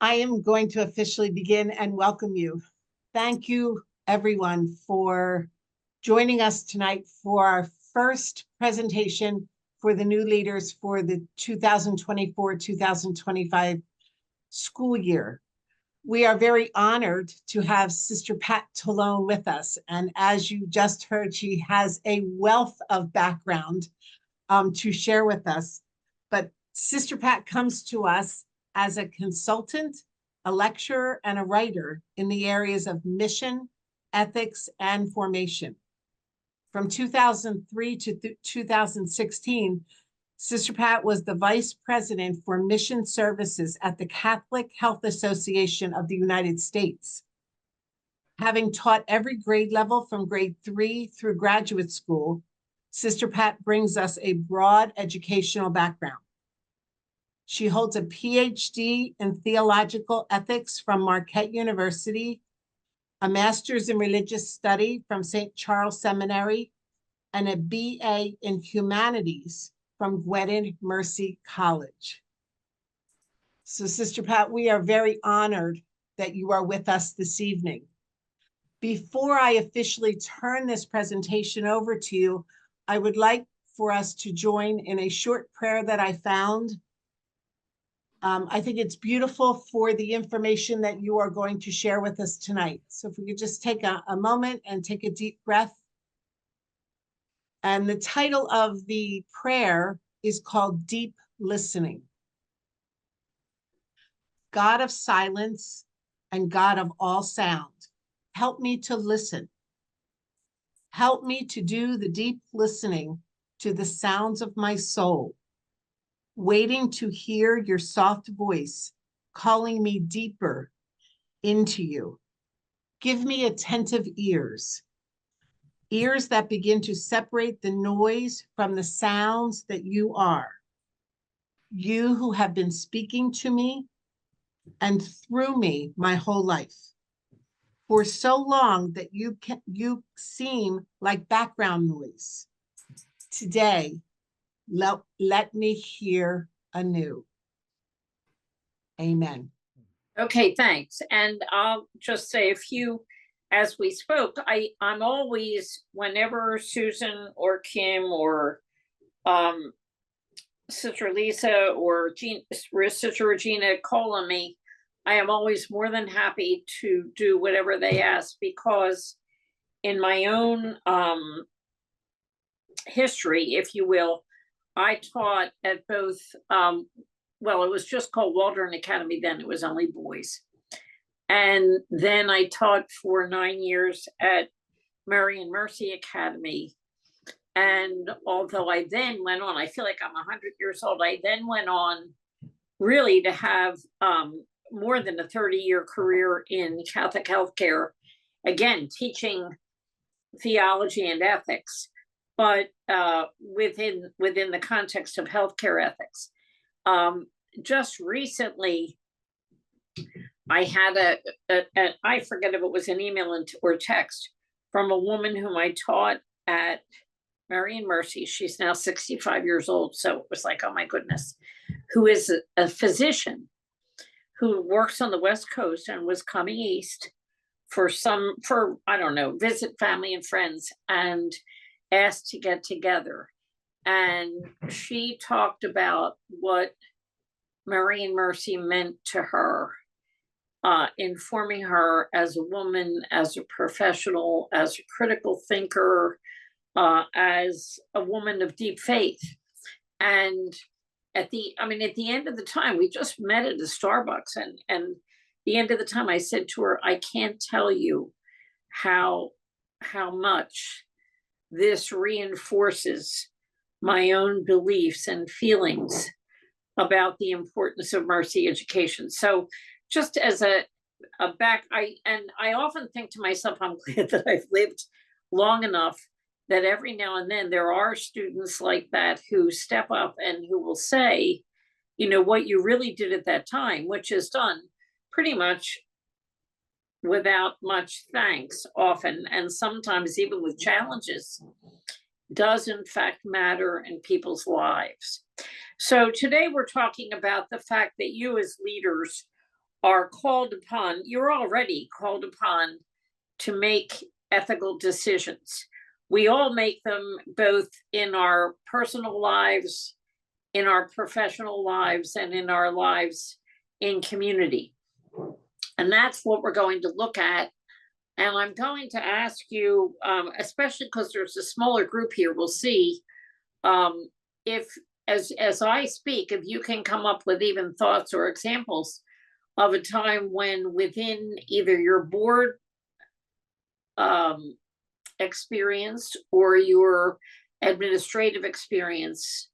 I am going to officially begin and welcome you. Thank you, everyone, for joining us tonight for our first presentation for the new leaders for the 2024-2025 school year. We are very honored to have Sister Pat Talone with us. And as you just heard, she has a wealth of background to share with us. But Sister Pat comes to us as a consultant, a lecturer, and a writer in the areas of mission, ethics, and formation. From 2003 to 2016, Sister Pat was the Vice President for Mission Services at the Catholic Health Association of the United States. Having taught every grade level from grade 3 through graduate school, Sister Pat brings us a broad educational background. She holds a PhD in theological ethics from Marquette University, a master's in religious study from St. Charles Seminary, and a BA in humanities from Gwynedd Mercy College. So, Sister Pat, we are very honored that you are with us this evening. Before I officially turn this presentation over to you, I would like for us to join in a short prayer that I found. I think it's beautiful for the information that you are going to share with us tonight. So if we could just take a moment and take a deep breath. And the title of the prayer is called Deep Listening. God of silence and God of all sound, help me to listen. Help me to do the deep listening to the sounds of my soul, waiting to hear your soft voice calling me deeper into you. Give me attentive ears, ears that begin to separate the noise from the sounds that you are. You who have been speaking to me and through me my whole life. For so long that you seem like background noise. Today, let me hear anew. Amen. Okay, thanks. And I'll just say a few, as we spoke, I'm always, whenever Susan or Kim or Sister Lisa or Sister Regina call on me, I am always more than happy to do whatever they ask, because in my own history, if you will, I taught at both, well, it was just called Waldron Academy then, it was only boys. And then I taught for 9 years at Mary and Mercy Academy. And although I then went on, I feel like I'm 100 years old, I then went on really to have more than a 30-year career in Catholic healthcare, again, teaching theology and ethics, but within the context of healthcare ethics. Just recently, I had I forget if it was an email or text from a woman whom I taught at Mary and Mercy. She's now 65 years old, so it was like, oh my goodness, who is a physician who works on the West Coast and was coming east for I don't know, visit family and friends, and asked to get together. And she talked about what Mary and Mercy meant to her, informing her as a woman, as a professional, as a critical thinker, as a woman of deep faith. And at the end of the time, we just met at a Starbucks, and the end of the time I said to her, I can't tell you how much this reinforces my own beliefs and feelings about the importance of mercy education. So just as a back, I often think to myself, I'm glad that I've lived long enough that every now and then there are students like that who step up and who will say, you know, what you really did at that time, which is done pretty much without much thanks often, and sometimes even with challenges, does in fact matter in people's lives. So today we're talking about the fact that you as leaders are called upon, you're already called upon to make ethical decisions. We all make them both in our personal lives, in our professional lives, and in our lives in community. And that's what we're going to look at. And I'm going to ask you, especially because there's a smaller group here, we'll see if, as I speak, if you can come up with even thoughts or examples of a time when within either your board experience or your administrative experience,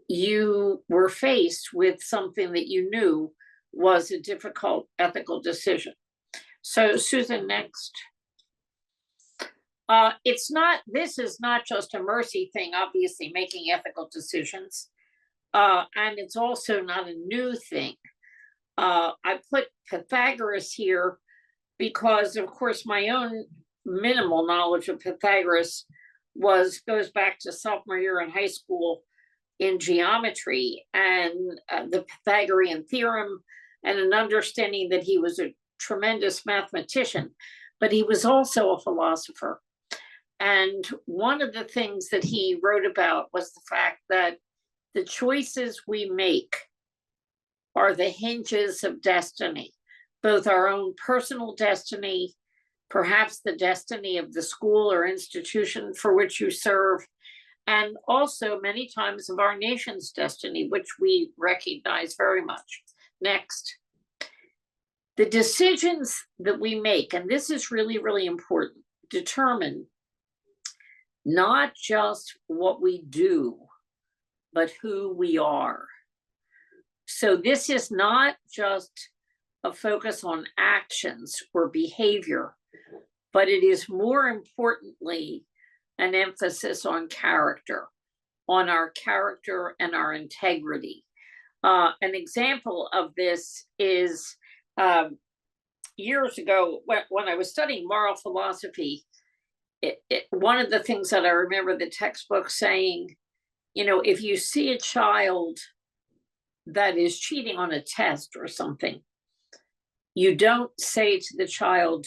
you were faced with something that you knew was a difficult ethical decision. So Susan, next. This is not just a mercy thing, obviously, making ethical decisions. And it's also not a new thing. I put Pythagoras here because, of course, my own minimal knowledge of Pythagoras goes back to sophomore year in high school in geometry, and the Pythagorean theorem, and an understanding that he was a tremendous mathematician, but he was also a philosopher. And one of the things that he wrote about was the fact that the choices we make are the hinges of destiny, both our own personal destiny, perhaps the destiny of the school or institution for which you serve, and also many times of our nation's destiny, which we recognize very much. Next. The decisions that we make, and this is really, really important, determine not just what we do, but who we are. So this is not just a focus on actions or behavior, but it is more importantly an emphasis on character, on our character and our integrity. An example of this is years ago when I was studying moral philosophy, one of the things that I remember the textbook saying, if you see a child that is cheating on a test or something, you don't say to the child,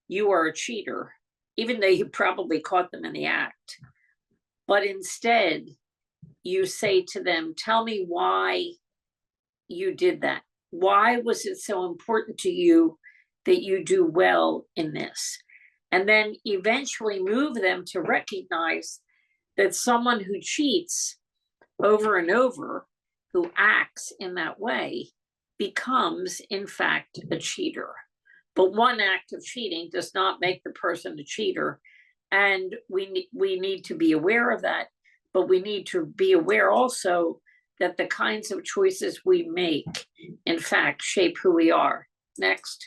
you are a cheater, even though you probably caught them in the act. But instead, you say to them, tell me why you did that. Why was it so important to you that you do well in this? And then eventually move them to recognize that someone who cheats over and over, who acts in that way, becomes, in fact, a cheater. But one act of cheating does not make the person a cheater. And we need to be aware of that. But we need to be aware also that the kinds of choices we make, in fact, shape who we are. Next.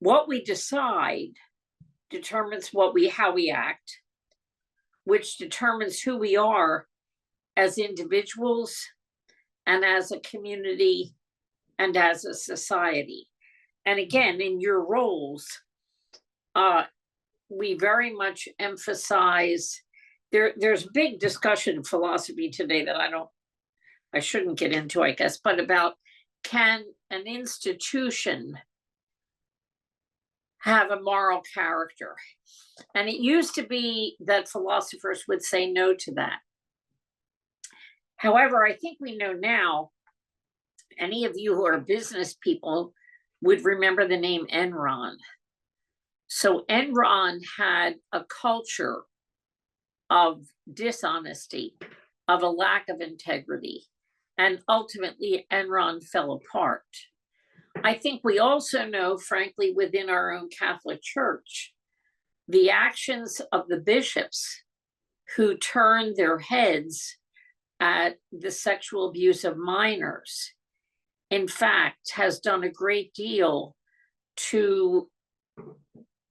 What we decide determines how we act, which determines who we are as individuals and as a community and as a society. And again, in your roles, we very much emphasize, there's big discussion in philosophy today that I shouldn't get into, I guess, but about, can an institution have a moral character? And it used to be that philosophers would say no to that. However, I think we know now, any of you who are business people would remember the name Enron. So Enron had a culture of dishonesty, of a lack of integrity, and ultimately Enron fell apart. I think we also know, frankly, within our own Catholic Church, the actions of the bishops who turned their heads at the sexual abuse of minors, in fact, has done a great deal to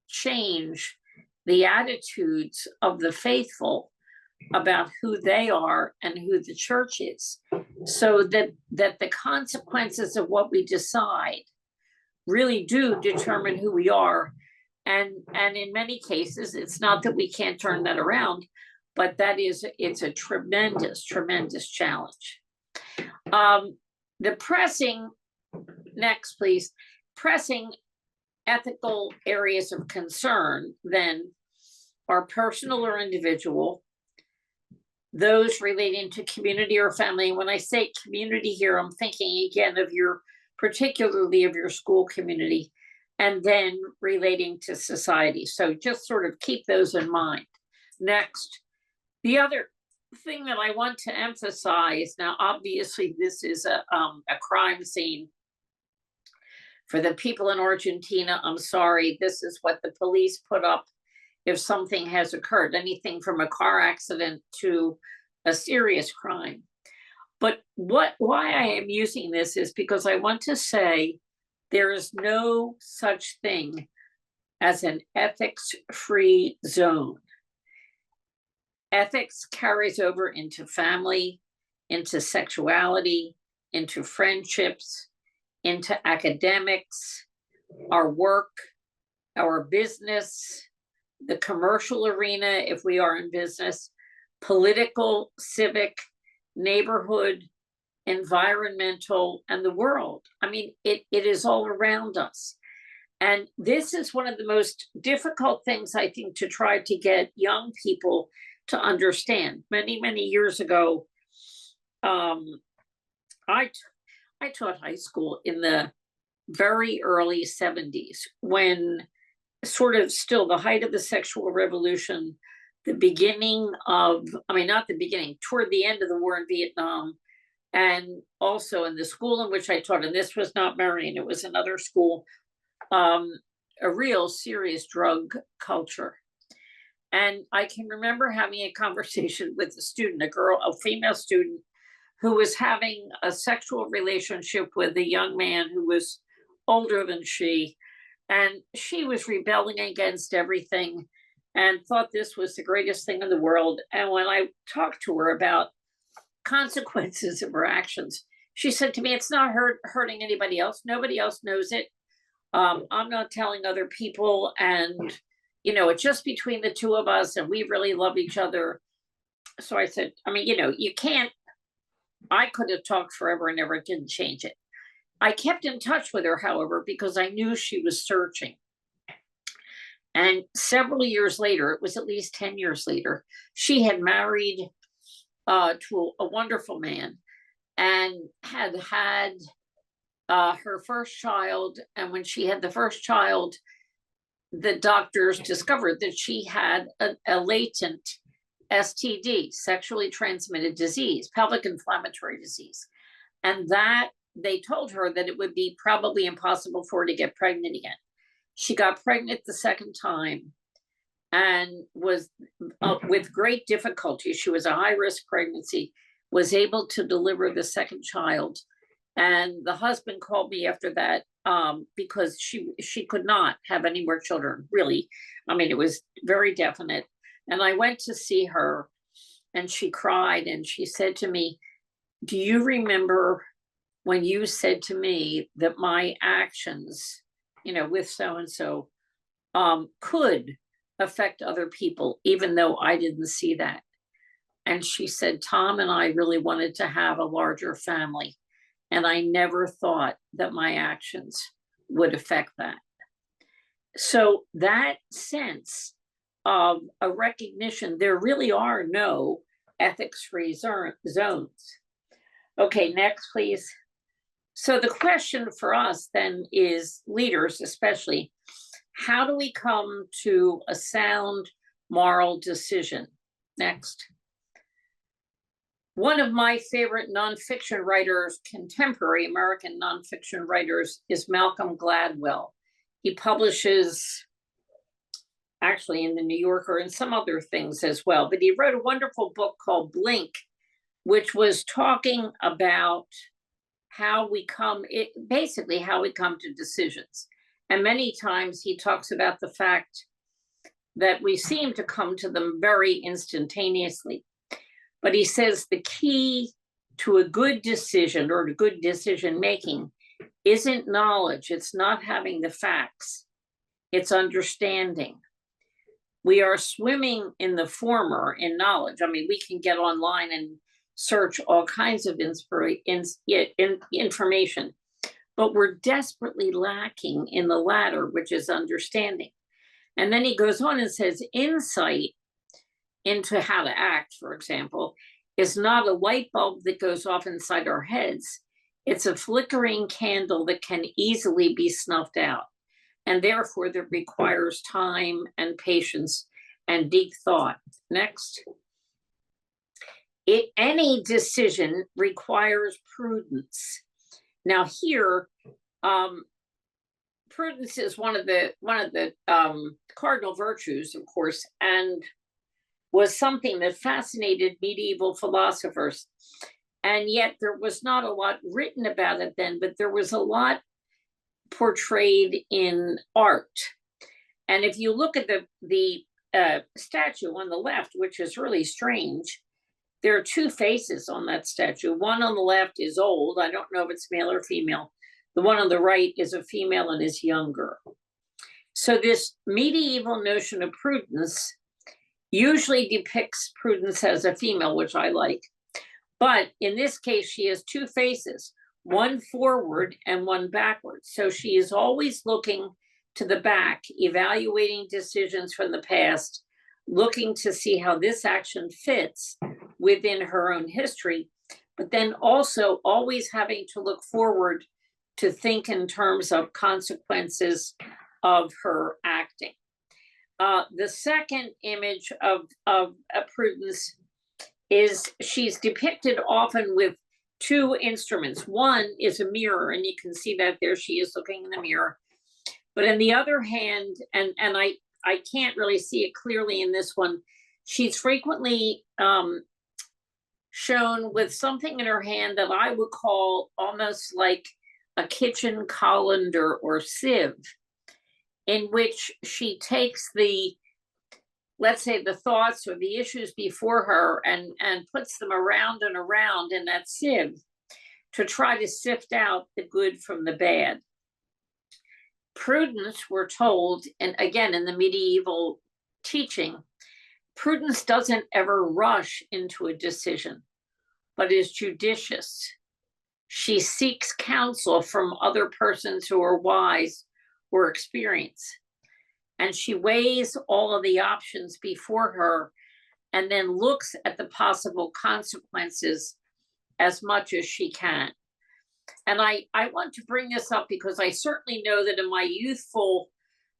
change the attitudes of the faithful about who they are and who the church is, so that the consequences of what we decide really do determine who we are. And in many cases, it's not that we can't turn that around, but it's a tremendous, tremendous challenge. The pressing Next, please. Pressing ethical areas of concern then are personal or individual, those relating to community or family. When I say community here, I'm thinking again of particularly of your school community, and then relating to society. So just sort of keep those in mind. Next, the other thing that I want to emphasize now, obviously, this is a crime scene. For the people in Argentina, I'm sorry, this is what the police put up if something has occurred, anything from a car accident to a serious crime. But why I am using this is because I want to say there is no such thing as an ethics-free zone. Ethics carries over into family, into sexuality, into friendships, into academics, our work, our business, the commercial arena, if we are in business, political, civic, neighborhood, environmental, and the world. I mean, it is all around us. And this is one of the most difficult things, I think, to try to get young people to understand. Many, many years ago, I taught high school in the very early 70s when sort of still the height of the sexual revolution, the beginning of, I mean, not the beginning, toward the end of the war in Vietnam, and also in the school in which I taught, and this was not Marion, it was another school, a real serious drug culture. And I can remember having a conversation with a student, a female student, who was having a sexual relationship with a young man who was older than she. And she was rebelling against everything and thought this was the greatest thing in the world. And when I talked to her about consequences of her actions, she said to me, it's not hurting anybody else. Nobody else knows it. I'm not telling other people. And, it's just between the two of us and we really love each other. So I said, I mean, you can't, I could have talked forever and ever, didn't change it. I kept in touch with her, however, because I knew she was searching. And several years later, it was at least 10 years later, she had married to a wonderful man and had her first child. And when she had the first child, the doctors discovered that she had a latent STD, sexually transmitted disease, pelvic inflammatory disease. And that they told her that it would be probably impossible for her to get pregnant again. She got pregnant the second time and was with great difficulty. She was a high-risk pregnancy, was able to deliver the second child. And the husband called me after that because she could not have any more children, really. I mean, it was very definite. And I went to see her and she cried and she said to me, do you remember when you said to me that my actions, with so-and-so could affect other people, even though I didn't see that? And she said, Tom and I really wanted to have a larger family. And I never thought that my actions would affect that. So that sense of a recognition, there really are no ethics-free zones. Okay, next, please. So the question for us then is, leaders especially, how do we come to a sound moral decision? Next. One of my favorite nonfiction writers, contemporary American nonfiction writers, is Malcolm Gladwell. He publishes actually in the New Yorker and some other things as well, but he wrote a wonderful book called Blink, which was talking about how we come to decisions. And many times he talks about the fact that we seem to come to them very instantaneously. But he says the key to a good decision or to good decision making isn't knowledge. It's not having the facts. It's understanding. We are swimming in the former, in knowledge. I mean, we can get online and search all kinds of information. but we're desperately lacking in the latter, which is understanding. And then he goes on and says, insight into how to act, for example, is not a light bulb that goes off inside our heads. It's a flickering candle that can easily be snuffed out. And therefore, that requires time and patience and deep thought. Next. Any decision requires prudence. Now here, prudence is one of the cardinal virtues, of course, and was something that fascinated medieval philosophers. And yet there was not a lot written about it then, but there was a lot portrayed in art. And if you look at the statue on the left, which is really strange, there are two faces on that statue. One on the left is old. I don't know if it's male or female. The one on the right is a female and is younger. So this medieval notion of prudence usually depicts prudence as a female, which I like. But in this case, she has two faces, one forward and one backwards. So she is always looking to the back, evaluating decisions from the past, looking to see how this action fits within her own history, but then also always having to look forward to think in terms of consequences of her acting. The second image of prudence is she's depicted often with two instruments. One is a mirror, and you can see that there she is looking in the mirror. But in the other hand, and I can't really see it clearly in this one, she's frequently shown with something in her hand that I would call almost like a kitchen colander or sieve, in which she takes let's say the thoughts or the issues before her and puts them around and around in that sieve to try to sift out the good from the bad. Prudence, we're told, and again in the medieval teaching, prudence doesn't ever rush into a decision, but is judicious. She seeks counsel from other persons who are wise or experienced. And she weighs all of the options before her and then looks at the possible consequences as much as she can. And I want to bring this up because I certainly know that in my youthful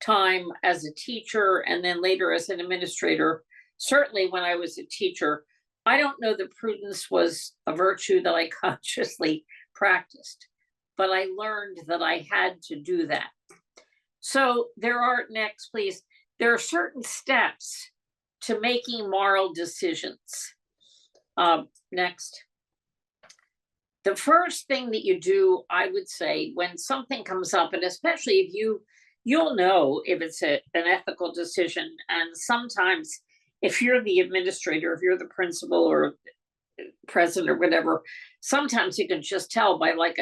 time as a teacher and then later as an administrator, certainly when I was a teacher, I don't know that prudence was a virtue that I consciously practiced, but I learned that I had to do that. So there are, next please, there are certain steps to making moral decisions. Next. The first thing that you do, I would say, when something comes up, and especially if you'll know if it's an ethical decision, and sometimes if you're the administrator, if you're the principal or president or whatever, sometimes you can just tell by like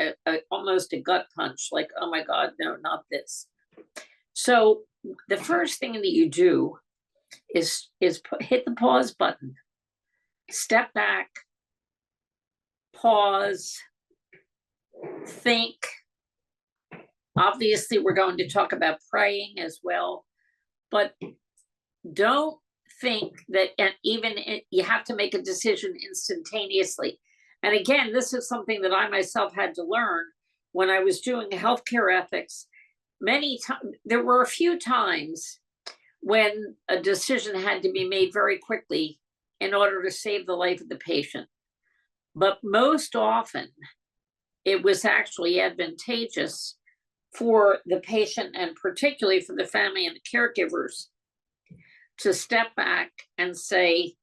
almost a gut punch, like, oh my God, no, not this. So the first thing that you do is hit the pause button, step back, pause, think. Obviously, we're going to talk about praying as well, but don't think that you have to make a decision instantaneously. And again, this is something that I myself had to learn when I was doing healthcare ethics. There were a few times when a decision had to be made very quickly in order to save the life of the patient. But most often, it was actually advantageous for the patient and particularly for the family and the caregivers to step back and say,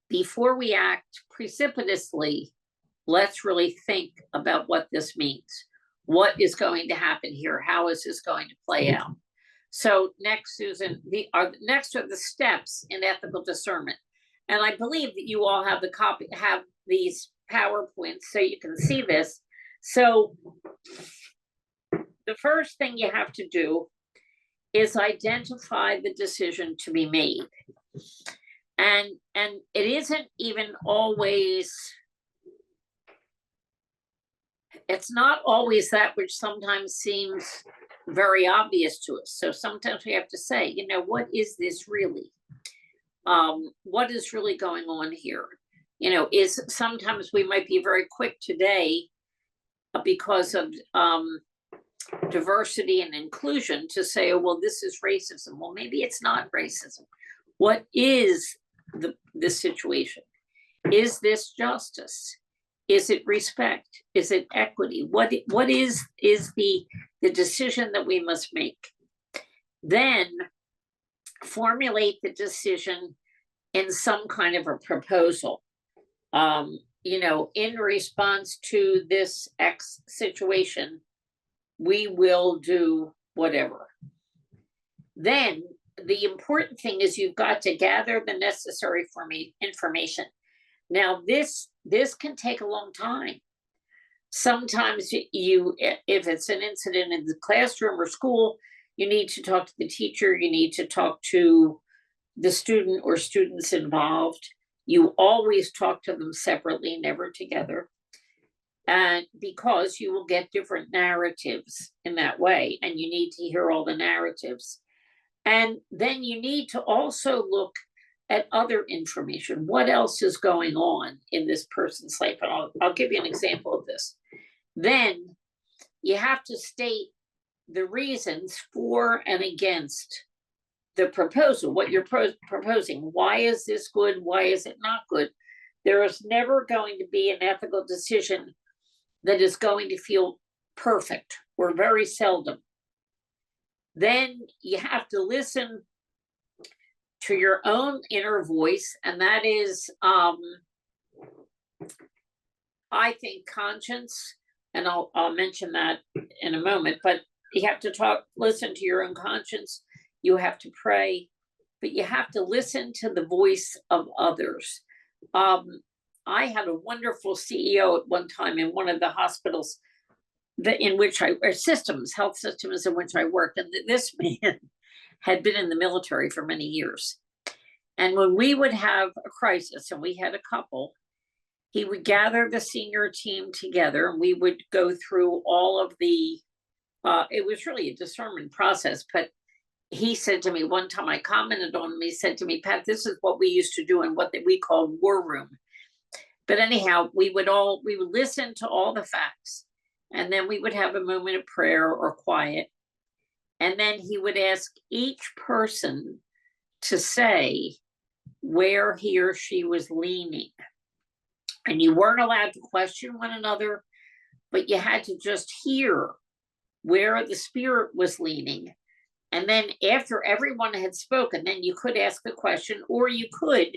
before we act precipitously, let's really think about what this means. What is going to happen here? How is this going to play out? So next, Susan, next are the steps in ethical discernment. And I believe that you all have have these PowerPoints so you can see this. So the first thing you have to do is identify the decision to be made. And it isn't even always, it's not always that which sometimes seems very obvious to us. So sometimes we have to say, you know, what is this really? What is really going on here? You know, is sometimes we might be very quick today because of diversity and inclusion to say, oh, well, this is racism. Well, maybe it's not racism. What is the situation? Is this justice? Is it respect? Is it equity? What is the decision that we must make? Then formulate the decision in some kind of a proposal. You know, in response to this X situation, we will do whatever. Then the important thing is you've got to gather the necessary information. Now, this can take a long time. Sometimes if it's an incident in the classroom or school, you need to talk to the teacher, you need to talk to the student or students involved. You always talk to them separately, never together. And because you will get different narratives in that way, and you need to hear all the narratives. And then you need to also look at other information. What else is going on in this person's life? And I'll give you an example of this. Then you have to state the reasons for and against the proposal, what you're proposing. Why is this good? Why is it not good? There is never going to be an ethical decision that is going to feel perfect, or very seldom. Then you have to listen to your own inner voice, and that is, I think, conscience, and I'll mention that in a moment, but you have to listen to your own conscience, you have to pray, but you have to listen to the voice of others. I had a wonderful CEO at one time in one of the hospitals health systems in which I worked, and this man had been in the military for many years. And when we would have a crisis, and we had a couple, he would gather the senior team together, and we would go through all of the, it was really a discernment process, but he said to me one time, I commented on him, he said to me, Pat, this is what we used to do in what we called war room. But anyhow, we would listen to all the facts, and then we would have a moment of prayer or quiet. And then he would ask each person to say where he or she was leaning. And you weren't allowed to question one another, but you had to just hear where the spirit was leaning. And then after everyone had spoken, then you could ask the question, or you could,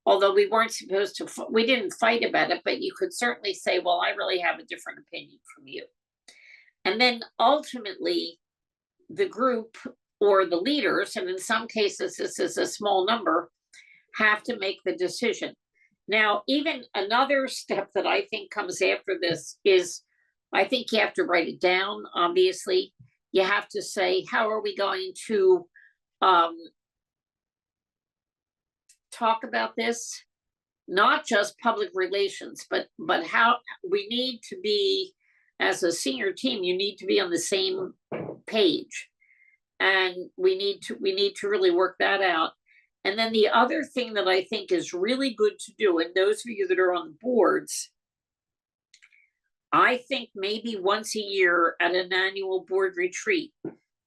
although we weren't supposed to, we didn't fight about it, but you could certainly say, well, I really have a different opinion from you. And then ultimately, the group or the leaders, and in some cases, this is a small number, have to make the decision. Now, even another step that I think comes after this is, I think you have to write it down, obviously. You have to say, how are we going to talk about this? Not just public relations, but how we need to be, as a senior team, you need to be on the same page. And we need to really work that out. And then the other thing that I think is really good to do, and those of you that are on the boards, I think maybe once a year at an annual board retreat,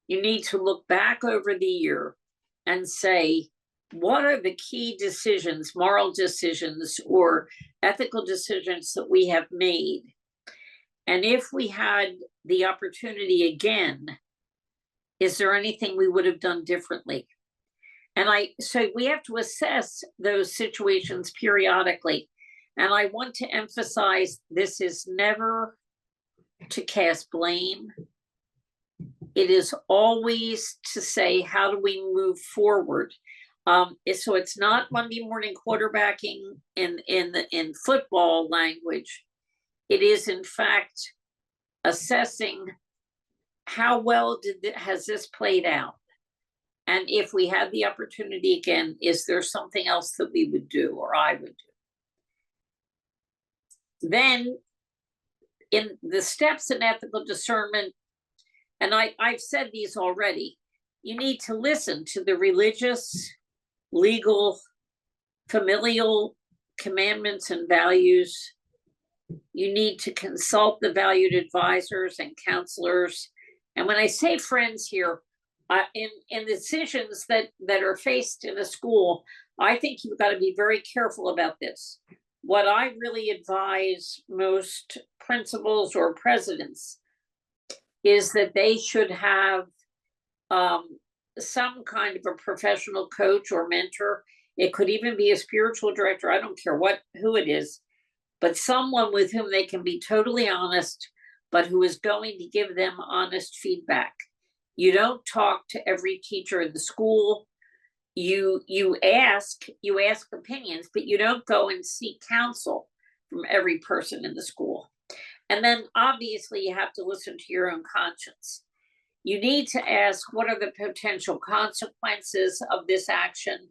you need to look back over the year and say, what are the key decisions, moral decisions, or ethical decisions that we have made? And if we had the opportunity again, is there anything we would have done differently? And so we have to assess those situations periodically. And I want to emphasize, this is never to cast blame. It is always to say, how do we move forward? So it's not Monday morning quarterbacking in football language. It is, in fact, assessing how well has this played out? And if we had the opportunity again, is there something else that we would do, or I would do? Then in the steps in ethical discernment, and I've said these already, you need to listen to the religious, legal, familial commandments and values. You need to consult the valued advisors and counselors. And when I say friends here, in decisions that are faced in a school, I think you've got to be very careful about this. What I really advise most principals or presidents is that they should have some kind of a professional coach or mentor. It could even be a spiritual director. I don't care who it is, but someone with whom they can be totally honest, but who is going to give them honest feedback. You don't talk to every teacher in the school. You ask opinions, but you don't go and seek counsel from every person in the school. And then obviously you have to listen to your own conscience. You need to ask, what are the potential consequences of this action?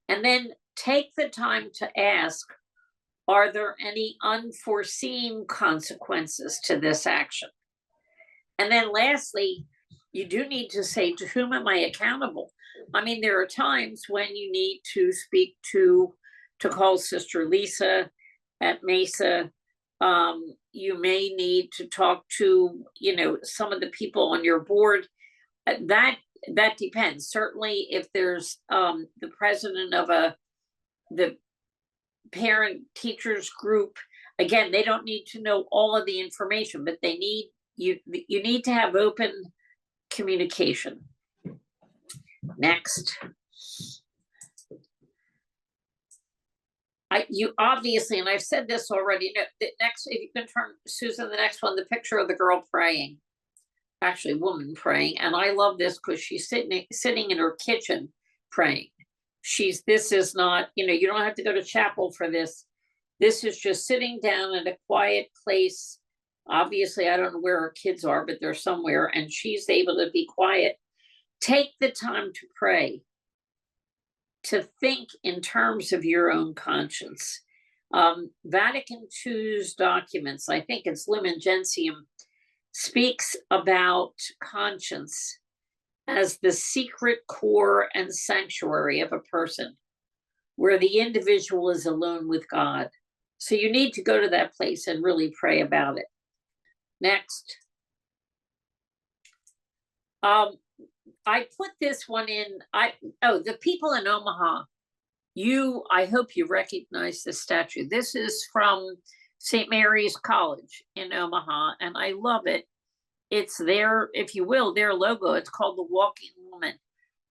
And then take the time to ask, are there any unforeseen consequences to this action? And then lastly, you do need to say, to whom am I accountable? I mean, there are times when you need to speak to call Sister Lisa at Mesa. You may need to talk to, some of the people on your board. That depends. Certainly, if there's the president of the parent teachers group, again, they don't need to know all of the information, but they need you need to have open communication. Next. You obviously, and I've said this already, the next, if you can turn, Susan, the next one, the picture of the girl praying, actually woman praying. And I love this because she's sitting in her kitchen praying. This is not, you don't have to go to chapel for this. This is just sitting down in a quiet place. Obviously, I don't know where her kids are, but they're somewhere, and she's able to be quiet. Take the time to pray, to think in terms of your own conscience. Vatican II's documents, I think it's Lumen Gentium, speaks about conscience as the secret core and sanctuary of a person, where the individual is alone with God. So you need to go to that place and really pray about it. Next. I put this one in, the people in Omaha, I hope you recognize this statue. This is from St. Mary's College in Omaha, and I love it. It's their, if you will, their logo. It's called the Walking Woman.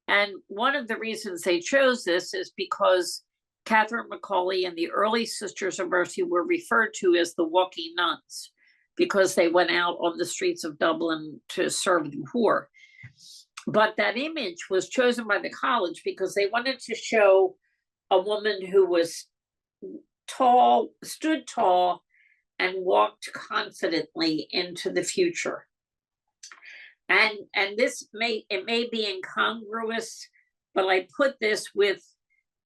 And one of the reasons they chose this is because Catherine Macaulay and the early Sisters of Mercy were referred to as the walking nuns, because they went out on the streets of Dublin to serve the poor. But that image was chosen by the college because they wanted to show a woman who was tall, stood tall, and walked confidently into the future. And this may be incongruous, but I put this with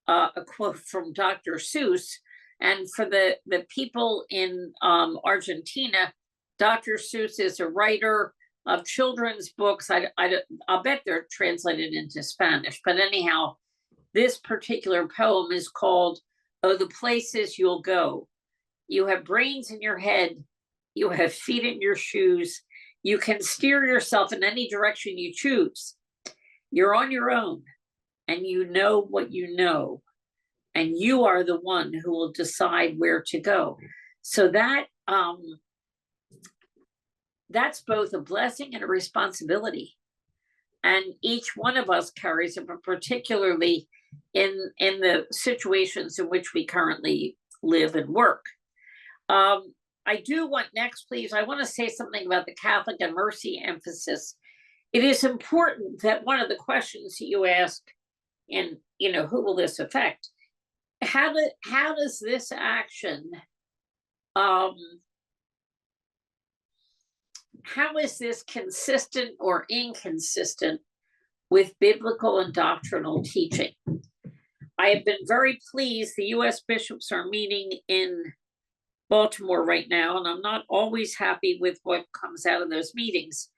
a quote from Dr. Seuss. And for the people in Argentina, Dr. Seuss is a writer of children's books. I'll bet they're translated into Spanish. But anyhow, this particular poem is called, "Oh, the Places You'll Go. You have brains in your head. You have feet in your shoes. You can steer yourself in any direction you choose. You're on your own, and you know what you know. And you are the one who will decide where to go." So that's both a blessing and a responsibility. And each one of us carries it, but particularly in the situations in which we currently live and work. I do want next, please, I want to say something about the Catholic and mercy emphasis. It is important that one of the questions that you ask, and who will this affect? How does this action, how is this consistent or inconsistent with biblical and doctrinal teaching? I have been very pleased. The U.S. bishops are meeting in Baltimore right now, and I'm not always happy with what comes out of those meetings.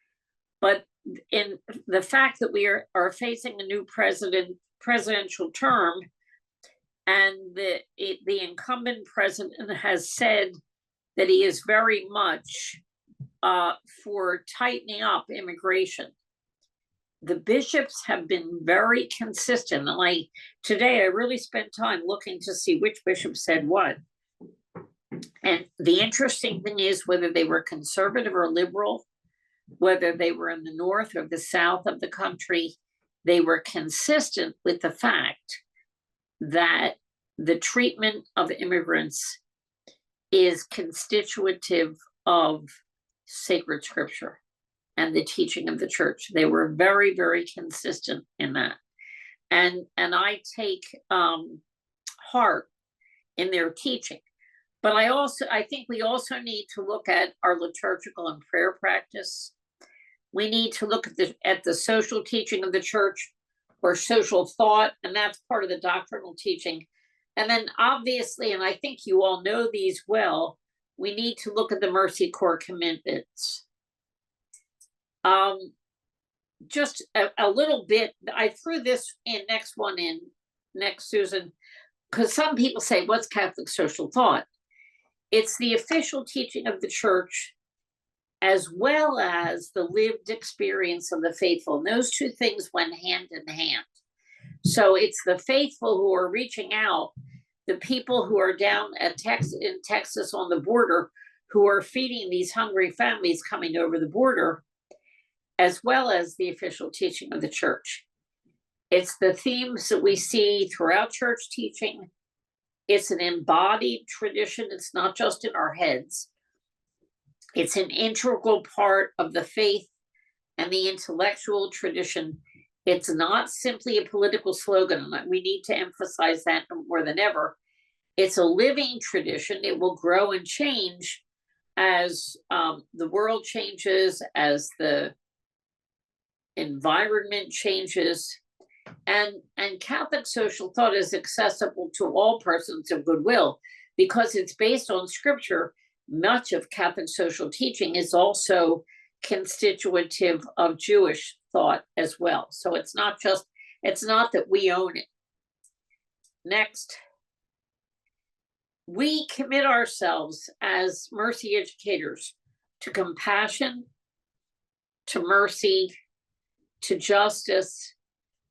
But in the fact that we are facing a new presidential term, and the incumbent president has said that he is very much for tightening up immigration. The bishops have been very consistent, and today I really spent time looking to see which bishop said what. And the interesting thing is, whether they were conservative or liberal, whether they were in the north or the south of the country, they were consistent with the fact that the treatment of immigrants is constitutive of sacred scripture and the teaching of the church. They were very, very consistent in that. And I take heart in their teaching. But I think we also need to look at our liturgical and prayer practice. We need to look at the social teaching of the church, or social thought, and that's part of the doctrinal teaching. And then obviously, and I think you all know these well, we need to look at the Mercy Corps commitments. Just a little bit, I threw this next, Susan, because some people say, what's Catholic social thought? It's the official teaching of the church, as well as the lived experience of the faithful. And those two things went hand in hand. So it's the faithful who are reaching out, the people who are down in Texas on the border, who are feeding these hungry families coming over the border, as well as the official teaching of the church. It's the themes that we see throughout church teaching. It's an embodied tradition. It's not just in our heads. It's an integral part of the faith and the intellectual tradition. It's not simply a political slogan. We need to emphasize that more than ever. It's a living tradition. It will grow and change as the world changes, as the environment changes. And Catholic social thought is accessible to all persons of goodwill because it's based on scripture. Much of Catholic social teaching is also constitutive of Jewish thought as well. So it's not that we own it. Next, we commit ourselves as mercy educators to compassion, to mercy, to justice,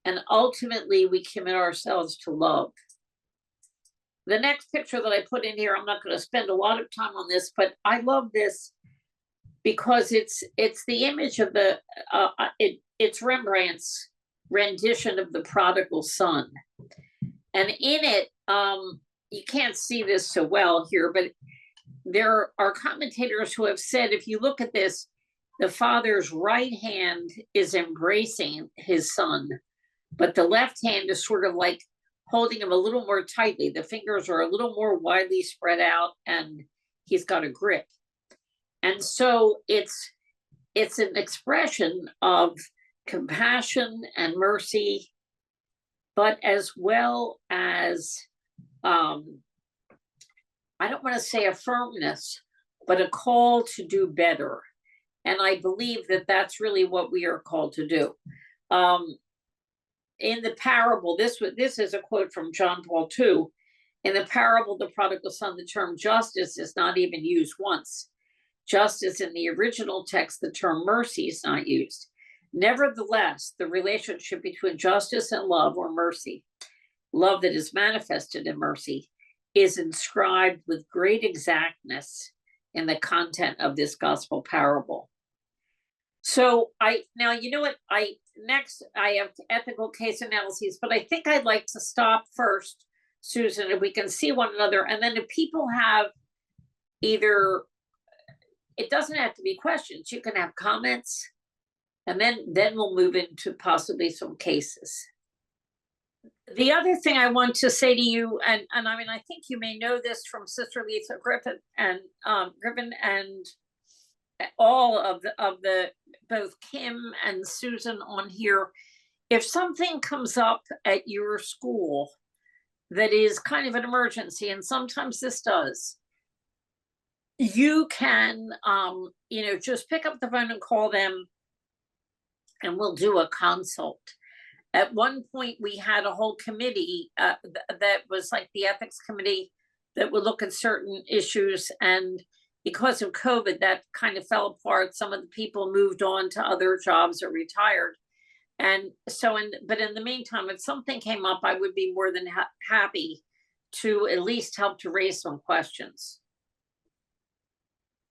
and ultimately we commit ourselves to love. The next picture that I put in here, I'm not going to spend a lot of time on this, but I love this because it's the image of it's Rembrandt's rendition of the prodigal son. And in it, you can't see this so well here, but there are commentators who have said, if you look at this, the father's right hand is embracing his son, but the left hand is sort of like holding him a little more tightly. The fingers are a little more widely spread out and he's got a grip. And so it's an expression of compassion and mercy, but as well as, I don't want to say a firmness, but a call to do better. And I believe that that's really what we are called to do. In the parable, this is a quote from John Paul II. In the parable of the prodigal son, the term justice is not even used once. Justice in the original text, the term mercy is not used. Nevertheless, the relationship between justice and love, or mercy, love that is manifested in mercy, is inscribed with great exactness in the content of this gospel parable. So now, you know what, next I have ethical case analyses, but I think I'd like to stop first, Susan, if we can see one another. And then if people have either, it doesn't have to be questions, you can have comments, and then we'll move into possibly some cases. The other thing I want to say to you, and I mean, I think you may know this from Sister Lisa Griffin and all of the both Kim and Susan on here. If something comes up at your school that is kind of an emergency, and sometimes this does, You can, just pick up the phone and call them and we'll do a consult. At one point, we had a whole committee that was like the ethics committee that would look at certain issues. And because of COVID, that kind of fell apart. Some of the people moved on to other jobs or retired. And so, but in the meantime, if something came up, I would be more than happy to at least help to raise some questions.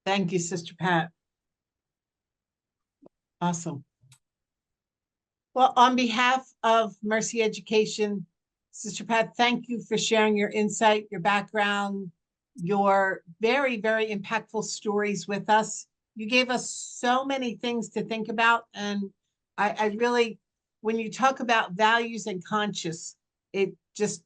Thank you, Sister Pat. Awesome. Well, on behalf of Mercy Education, Sister Pat, thank you for sharing your insight, your background, your very, very impactful stories with us. You gave us so many things to think about. And I really, when you talk about values and conscious, it just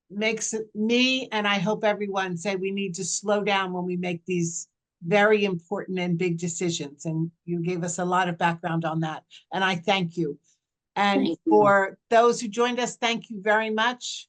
makes me, and I hope everyone, say we need to slow down when we make these very important and big decisions. And you gave us a lot of background on that. And I thank you. And for those who joined us, thank you very much.